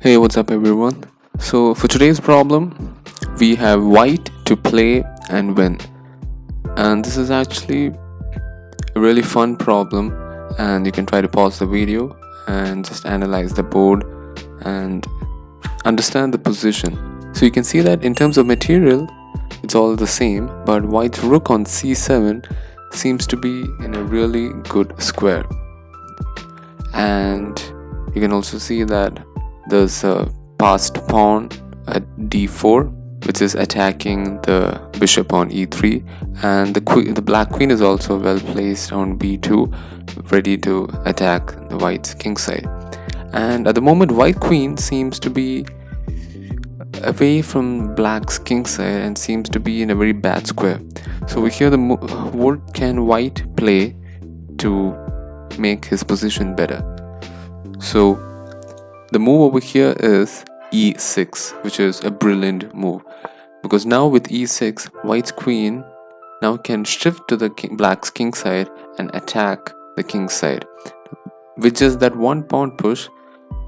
Hey, what's up everyone? So for today's problem, we have white to play and win. And this is actually a really fun problem, and you can try to pause the video and just analyze the board and understand the position. So you can see that in terms of material, it's all the same, but white's rook on c7 seems to be in a really good square. And you can also see that there's a passed pawn at d4, which is attacking the bishop on e3, and the black queen is also well placed on b2, ready to attack the white's king side. And at the moment, white queen seems to be away from black's king side and seems to be in a very bad square. So we hear what can white play to make his position better. So the move over here is e6, which is a brilliant move, because now with e6, white's queen now can shift to the black's king side and attack the king side. With just that one pawn push,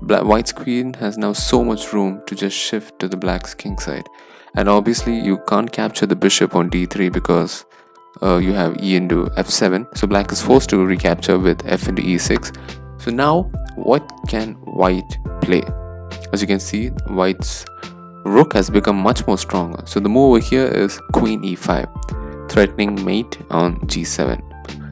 white's queen has now so much room to just shift to the black's king side. And obviously you can't capture the bishop on d3 because you have e into f7, so black is forced to recapture with f into e6. So now what can white play? As you can see, white's rook has become much more stronger. So the move over here is queen e5, threatening mate on g7.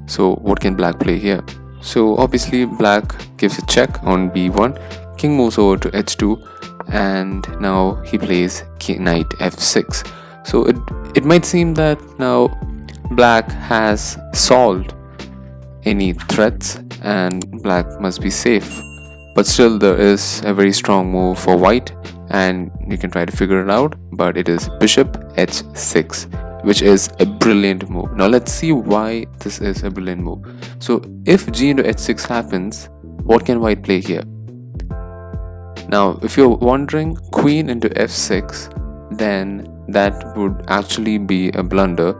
So what can black play here? So obviously black gives a check on b1, king moves over to h2, and now he plays knight f6. So it might seem that now black has solved any threats and black must be safe, but still there is a very strong move for white, and you can try to figure it out, but it is bishop h6, which is a brilliant move. Now let's see why this is a brilliant move. So if g into h6 happens, what can white play here? Now if you're wondering queen into f6, then that would actually be a blunder,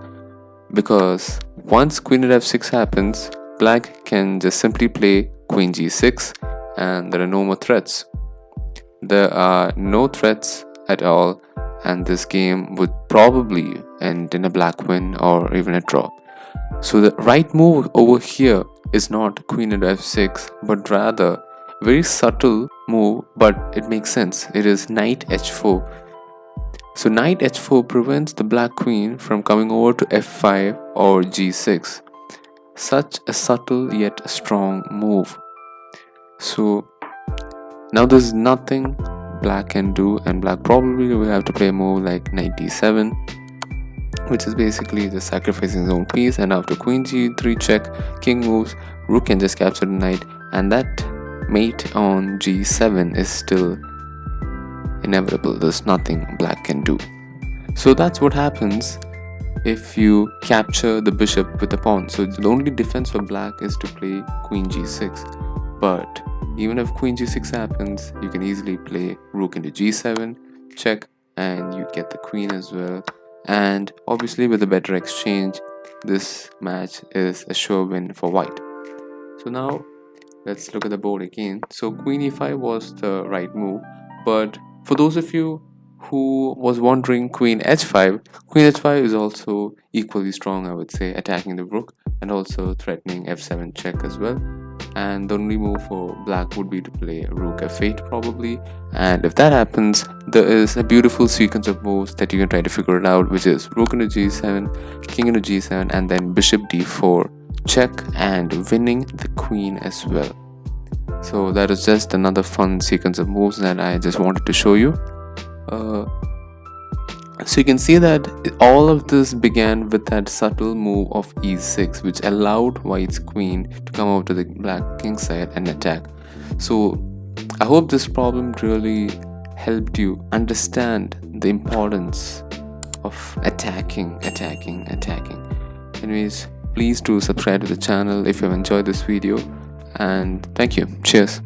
because once queen at f6 happens, black can just simply play queen g6 and there are no more threats. There are no threats at all, and this game would probably end in a black win or even a draw. So the right move over here is not queen into f6, but rather very subtle move, but it makes sense. It is knight h4. So knight h4 prevents the black queen from coming over to f5 or g6. Such a subtle yet strong move. So now there's nothing black can do, and black probably will have to play a move like knight d7, which is basically just sacrificing his own piece. And after queen g3 check, king moves, rook can just capture the knight, and that mate on g7 is still inevitable. There's nothing black can do. So that's what happens if you capture the bishop with the pawn. So the only defense for black is to play queen g6, but even if queen g6 happens, you can easily play rook into g7 check, and you get the queen as well. And obviously with a better exchange, this match is a sure win for white. So now let's look at the board again. So queen e5 was the right move, but for those of you who was wondering queen h5 is also equally strong, I would say, attacking the rook and also threatening f7 check as well. And the only move for black would be to play rook f8 probably, and if that happens, there is a beautiful sequence of moves that you can try to figure it out, which is rook into g7, king into g7, and then bishop d4 check, and winning the queen as well. So that is just another fun sequence of moves that I just wanted to show you. So you can see that all of this began with that subtle move of e6, which allowed white's queen to come over to the black king side and attack. So I hope this problem really helped you understand the importance of attacking. Anyways, please do subscribe to the channel if you have enjoyed this video, and thank you. Cheers.